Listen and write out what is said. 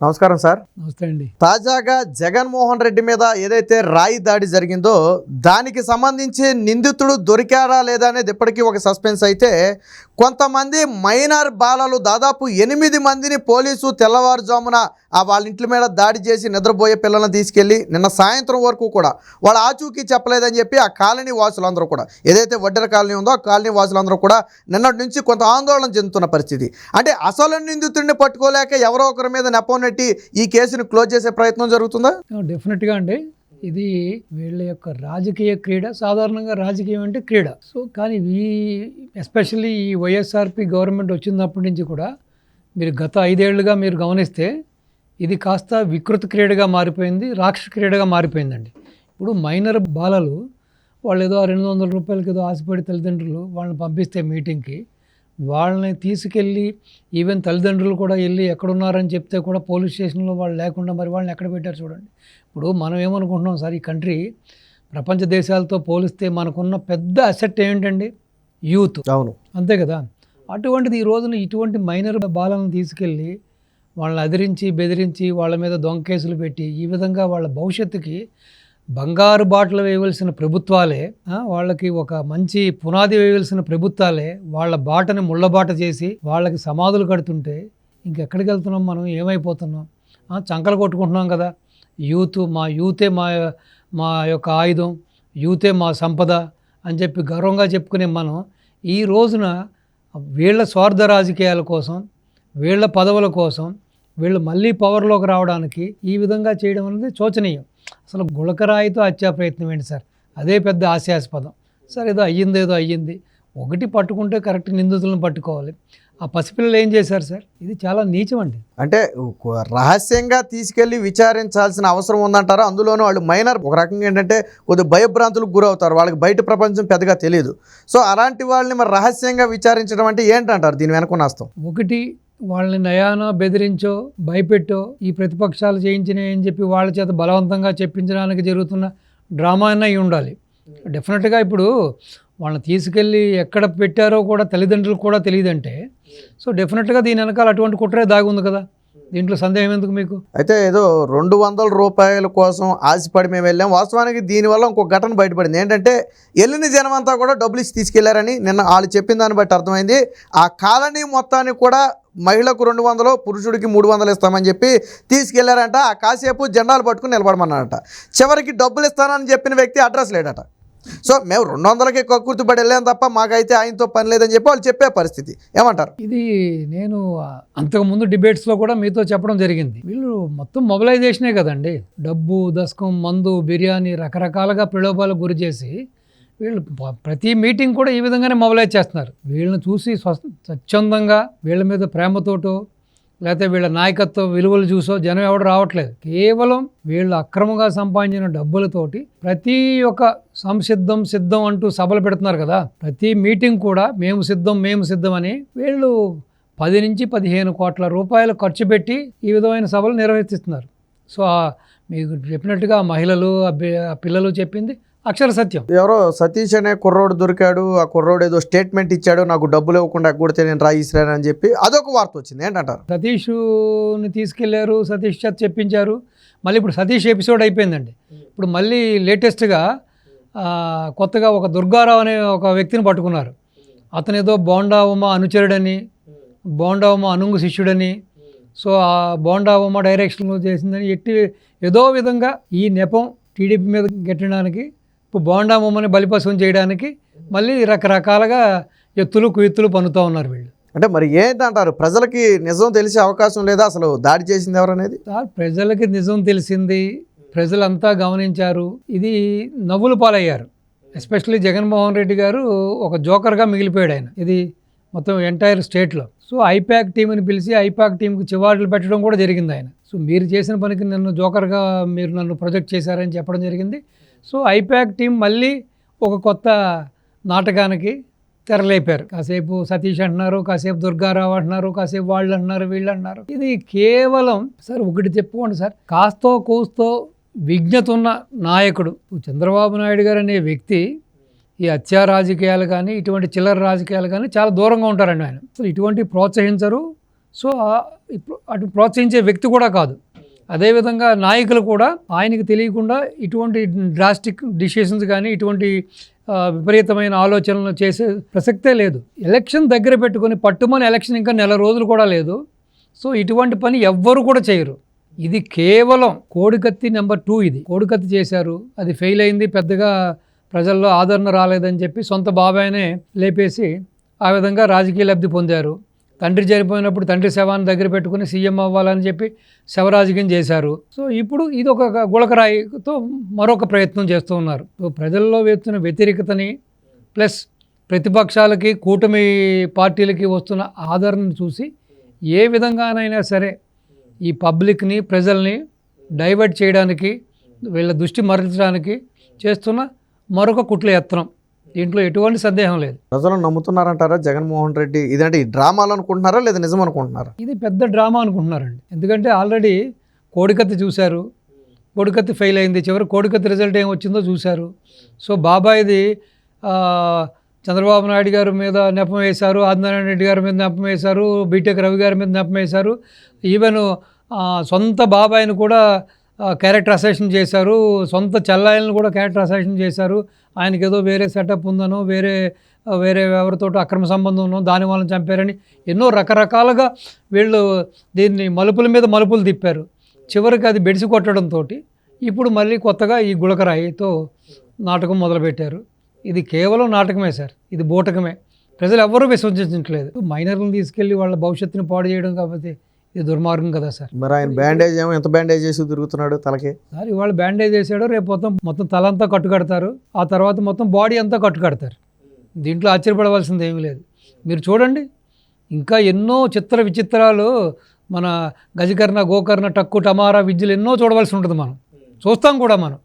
నమస్కారం సార్. నమస్తే అండి. తాజాగా జగన్మోహన్ రెడ్డి మీద ఏదైతే రాయి దాడి జరిగిందో దానికి సంబంధించి నిందితుడు దొరికాడా లేదా అనేది ఇప్పటికీ ఒక సస్పెన్స్ అయితే, కొంతమంది మైనర్ బాలలు దాదాపు 8 మందిని పోలీసు తెల్లవారుజామున వాళ్ళ ఇంట్ల మీద దాడి చేసి నిద్రపోయే పిల్లలను తీసుకెళ్ళి నిన్న సాయంత్రం వరకు కూడా వాళ్ళ ఆచూకీ చెప్పలేదని చెప్పి ఆ కాలనీ వాసులందరూ కూడా, ఏదైతే వడ్డెర కాలనీ ఉందో ఆ కాలనీ వాసులందరూ కూడా నిన్నటి నుంచి కొంత ఆందోళన చెందుతున్న పరిస్థితి. అంటే అసలు నిందితుడిని పట్టుకోలేక ఎవరో ఒకరి మీద నెపనెట్టి ఈ కేసును క్లోజ్ చేసే ప్రయత్నం జరుగుతుందా? డెఫినెట్గా అండి. ఇది వీళ్ళ యొక్క రాజకీయ క్రీడ. సాధారణంగా రాజకీయం అంటే క్రీడ. సో కానీ ఎస్పెషల్లీ ఈ వైఎస్ఆర్పి గవర్నమెంట్ వచ్చినప్పటి నుంచి కూడా మీరు గత 5 ఏళ్లుగా మీరు గమనిస్తే ఇది కాస్త వికృత క్రీడగా మారిపోయింది, రాక్షస క్రీడగా మారిపోయిందండి. ఇప్పుడు మైనర్ బాలలు వాళ్ళు ఏదో 200 రూపాయలకి ఏదో ఆశపడి తల్లిదండ్రులు వాళ్ళని పంపిస్తే మీటింగ్కి, వాళ్ళని తీసుకెళ్ళి ఈవెన్ తల్లిదండ్రులు కూడా వెళ్ళి ఎక్కడున్నారని చెప్తే కూడా పోలీస్ స్టేషన్లో వాళ్ళు లేకుండా మరి వాళ్ళని ఎక్కడ పెట్టారు చూడండి. ఇప్పుడు మనం ఏమనుకుంటున్నాం సార్, ఈ కంట్రీ ప్రపంచ దేశాలతో పోలిస్తే మనకున్న పెద్ద అసెట్ ఏంటండి? యూత్. అవును, అంతే కదా. అటువంటిది ఈ రోజున ఇటువంటి మైనర్ బాలను తీసుకెళ్ళి వాళ్ళని అదిరించి బెదిరించి వాళ్ళ మీద దొంగ కేసులు పెట్టి ఈ విధంగా వాళ్ళ భవిష్యత్తుకి బంగారు బాటలు వేయవలసిన ప్రభుత్వాలే, వాళ్ళకి ఒక మంచి పునాది వేయవలసిన ప్రభుత్వాలే వాళ్ళ బాటని ముళ్ళబాట చేసి వాళ్ళకి సమాధులు కడుతుంటే ఇంకెక్కడికి వెళ్తున్నాం మనం? ఏమైపోతున్నాం? చంకలు కొట్టుకుంటున్నాం కదా. మా యూతే మా యొక్క ఆయుధం, యూతే మా సంపద అని చెప్పి గర్వంగా చెప్పుకునే మనం ఈ రోజున వీళ్ళ స్వార్థ రాజకీయాల కోసం, వీళ్ళ పదవుల కోసం, వీళ్ళు మళ్ళీ పవర్లోకి రావడానికి ఈ విధంగా చేయడం అనేది శోచనీయం. అసలు గుళకరాయితో హత్యా ప్రయత్నం ఏంటి సార్? అదే పెద్ద హాస్యాస్పదం. సార్ ఏదో అయ్యింది, ఒకటి పట్టుకుంటే కరెక్ట్ నిందితులను పట్టుకోవాలి. ఆ పసిపిల్లలు ఏం చేశారు సార్? ఇది చాలా నీచం అండి. అంటే రహస్యంగా తీసుకెళ్ళి విచారించాల్సిన అవసరం ఉందంటారా? అందులోనూ వాళ్ళు మైనర్, ఒక రకంగా ఏంటంటే కొద్దిగా భయభ్రాంతులకు గురవుతారు, వాళ్ళకి బయట ప్రపంచం పెద్దగా తెలియదు. సో అలాంటి వాళ్ళని మరి రహస్యంగా విచారించడం అంటే ఏంటంటారు దీని వెనక వస్తాం? ఒకటి, వాళ్ళని నయానో బెదిరించో భయపెట్టో ఈ ప్రతిపక్షాలు చేయించినాయి అని చెప్పి వాళ్ళ చేత బలవంతంగా చెప్పించడానికి జరుగుతున్న డ్రామా అన్న అయి ఉండాలి. డెఫినెట్గా ఇప్పుడు వాళ్ళని తీసుకెళ్ళి ఎక్కడ పెట్టారో కూడా తల్లిదండ్రులకు కూడా తెలియదంటే, సో డెఫినెట్గా దీని వెనకాల అటువంటి కుట్రే దాగి ఉంది కదా. దీంట్లో సందేహం ఎందుకు మీకు? అయితే ఏదో 200 రూపాయల కోసం ఆశపడి మేము వెళ్ళాం. వాస్తవానికి దీనివల్ల ఇంకొక ఘటన బయటపడింది. ఏంటంటే వెళ్ళిన జనం అంతా కూడా డబ్బులు ఇచ్చి తీసుకెళ్లారని నిన్న వాళ్ళు చెప్పిన దాన్ని బట్టి అర్థమైంది. ఆ కాలనీ మొత్తానికి కూడా మహిళకు 200, పురుషుడికి 300 ఇస్తామని చెప్పి తీసుకెళ్లారంట. ఆ కాసేపు జెండాలు పట్టుకుని నిలబడమన్నారట. చివరికి డబ్బులు ఇస్తానని చెప్పిన వ్యక్తి అడ్రస్ లేడట. సో మేము 200కి కక్కుర్తిపడి వెళ్ళాం తప్ప మాకైతే ఆయనతో పని లేదని చెప్పి వాళ్ళు చెప్పే పరిస్థితి. ఏమంటారు? ఇది నేను అంతకుముందు డిబేట్స్లో కూడా మీతో చెప్పడం జరిగింది. వీళ్ళు మొత్తం మొబిలైజేషనే కదండి. డబ్బు, దశకం, మందు, బిర్యానీ రకరకాలుగా ప్రలోభాలకు గురి చేసి వీళ్ళు ప్రతి మీటింగ్ కూడా ఈ విధంగానే మొబిలైజ్ చేస్తున్నారు. వీళ్ళని చూసి స్వచ్ఛందంగా వీళ్ళ మీద ప్రేమతోటో లేకపోతే వీళ్ళ నాయకత్వ విలువలు చూసో జనం ఎవడు రావట్లేదు. కేవలం వీళ్ళు అక్రమంగా సంపాదించిన డబ్బులతోటి ప్రతి ఒక్క సిద్ధం అంటూ సభలు పెడుతున్నారు కదా. ప్రతి మీటింగ్ కూడా మేము సిద్ధం అని వీళ్ళు 10 నుంచి 15 కోట్ల రూపాయలు ఖర్చు పెట్టి ఈ విధమైన సభలు నిర్వహిస్తున్నారు. సో మీకు చెప్పినట్టుగా మహిళలు, పిల్లలు చెప్పింది అక్షర సత్యం. ఎవరో సతీష్ అనే కుర్రోడు దొరికాడు. ఆ కుర్రోడు ఏదో స్టేట్మెంట్ ఇచ్చాడు, నాకు డబ్బులు ఇవ్వకుండా కొడితే నేను రాయిస్తాను అని చెప్పి అదొక వార్త వచ్చింది. ఏంటంటారు? సతీష్ని తీసుకెళ్లారు, సతీష్ చేత చెప్పించారు. మళ్ళీ ఇప్పుడు సతీష్ ఎపిసోడ్ అయిపోయిందండి. ఇప్పుడు మళ్ళీ లేటెస్ట్గా కొత్తగా ఒక దుర్గారావు అనే ఒక వ్యక్తిని పట్టుకున్నారు. అతను ఏదో బోండా ఉమ అనుచరుడని, బోండా ఉమ అనుంగు శిష్యుడని, సో ఆ బోండా ఉమ డైరెక్షన్లో చేసిందని ఏదో విధంగా ఈ నెపం టీడీపీ మీద గెట్టడానికి, ఇప్పుడు బోండా ఉమ్మని బలిపశువుని చేయడానికి మళ్ళీ రకరకాలుగా కుయుత్తులు పన్నుతూ ఉన్నారు వీళ్ళు. అంటే మరి ఏంటంటారు? ప్రజలకి నిజం తెలిసే అవకాశం లేదా? అసలు దాడి చేసింది ఎవరనేది ప్రజలకి నిజం తెలిసింది, ప్రజలంతా గమనించారు. ఇది నవ్వులు పాలయ్యారు. ఎస్పెషల్లీ జగన్మోహన్ రెడ్డి గారు ఒక జోకర్గా మిగిలిపోయాడు ఆయన. ఇది మొత్తం ఎంటైర్ స్టేట్లో. సో ఐపాక్ టీంని పిలిచి ఐపాక్ టీంకి చివాట్లు పెట్టడం కూడా జరిగింది ఆయన. సో మీరు చేసిన పనికి మీరు నన్ను ప్రొజెక్ట్ చేశారని చెప్పడం జరిగింది. సో ఐపాక్ టీం మళ్ళీ ఒక కొత్త నాటకానికి తెరలేపారు. కాసేపు సతీష్ అంటున్నారు, కాసేపు దుర్గారావు అంటున్నారు, కాసేపు వాళ్ళు అంటున్నారు, వీళ్ళు అంటున్నారు. ఇది కేవలం సార్ ఒకటి చెప్పుకోండి సార్, కాస్తో కూస్తో విజ్ఞత ఉన్న నాయకుడు చంద్రబాబు నాయుడు గారు అనే వ్యక్తి ఈ హత్యా రాజకీయాలు కానీ ఇటువంటి చిల్లర రాజకీయాలు కానీ చాలా దూరంగా ఉంటారండి ఆయన. అసలు ఇటువంటి ప్రోత్సహించరు, సో అటు ప్రోత్సహించే వ్యక్తి కూడా కాదు. అదేవిధంగా నాయకులు కూడా ఆయనకి తెలియకుండా ఇటువంటి డ్రాస్టిక్ డిసిషన్స్ కానీ ఇటువంటి విపరీతమైన ఆలోచనలు చేసే ప్రసక్తే లేదు. ఎలక్షన్ దగ్గర పెట్టుకొని పట్టుమని ఎలక్షన్ ఇంకా నెల రోజులు కూడా లేదు. సో ఇటువంటి పని ఎవ్వరు కూడా చేయరు. ఇది కేవలం కోడికత్తి నెంబర్ 2. ఇది కోడికత్తి చేశారు, అది ఫెయిల్ అయింది, పెద్దగా ప్రజల్లో ఆదరణ రాలేదని చెప్పి సొంత బాబాయినే లేపేసి ఆ విధంగా రాజకీయ లబ్ధి పొందారు. తండ్రి చనిపోయినప్పుడు తండ్రి శవాన్ని దగ్గర పెట్టుకుని సీఎం అవ్వాలని చెప్పి శవరాజకీయం చేశారు. సో ఇప్పుడు ఇది ఒక గులకరాయితో మరొక ప్రయత్నం చేస్తూ ఉన్నారు. సో ప్రజల్లో వస్తున్న వ్యతిరేకతని ప్లస్ ప్రతిపక్షాలకి కూటమి పార్టీలకి వస్తున్న ఆదరణను చూసి ఏ విధంగానైనా సరే ఈ పబ్లిక్ని ప్రజల్ని డైవర్ట్ చేయడానికి వీళ్ళ దృష్టి మరల్చడానికి చేస్తున్న మరొక కుట్ల యత్నం. దీంట్లో ఎటువంటి సందేహం లేదు. ప్రజలు నమ్ముతున్నారంటారా జగన్మోహన్ రెడ్డి ఇదంటే ఈ డ్రామాలు అనుకుంటున్నారా లేదా నిజం అనుకుంటున్నారా? ఇది పెద్ద డ్రామా అనుకుంటున్నారండి. ఎందుకంటే ఆల్రెడీ కోడికత్తి చూశారు, కోడికత్తి ఫెయిల్ అయింది, చివరి కోడికత్తి రిజల్ట్ ఏం వచ్చిందో చూశారు. సో బాబాయిది చంద్రబాబు నాయుడు గారి మీద నెపం వేశారు, ఆదినారాయణ రెడ్డి గారి మీద నెపం వేశారు, బీటెక్ రవి గారి మీద నెపం వేశారు, ఈవెన్ సొంత బాబాయిని కూడా క్యారెక్టర్ అసెషన్ చేశారు, సొంత చెల్లాయిలను కూడా క్యారెక్టర్ అసెషన్ చేశారు. ఆయనకి ఏదో వేరే సెటప్ ఉందనో వేరే ఎవరితో అక్రమ సంబంధం ఉన్నో దాని వాళ్ళని చంపారని ఎన్నో రకరకాలుగా వీళ్ళు దీన్ని మలుపుల మీద మలుపులు తిప్పారు. చివరికి అది బెడిసి కొట్టడంతో ఇప్పుడు మళ్ళీ కొత్తగా ఈ గులకరాయితో నాటకం మొదలుపెట్టారు. ఇది కేవలం నాటకమే సార్, ఇది బూటకమే. ప్రజలు ఎవ్వరూ విశ్వసించట్లేదు. మైనర్లను తీసుకెళ్ళి వాళ్ళ భవిష్యత్తుని పాడు చేయడం కాబట్టి ఇది దుర్మార్గం కదా సార్. మరి ఆయన బ్యాండేజ్ ఏమో ఎంత బ్యాండేజ్ చేసి తిరుగుతున్నాడు తలకి సార్. ఇవాళ బ్యాండేజ్ వేసాడు, రేపు మొత్తం తలంతా కట్టుకడతారు, ఆ తర్వాత మొత్తం బాడీ అంతా కట్టుకడతారు. దీంట్లో ఆశ్చర్యపడవలసింది ఏమీ లేదు. మీరు చూడండి, ఇంకా ఎన్నో చిత్ర విచిత్రాలు మన గజకర్ణ, గోకర్ణ, టక్కు, టమారా, విద్యలు ఎన్నో చూడవలసి ఉంటుంది. మనం చూస్తాం కూడా. మనం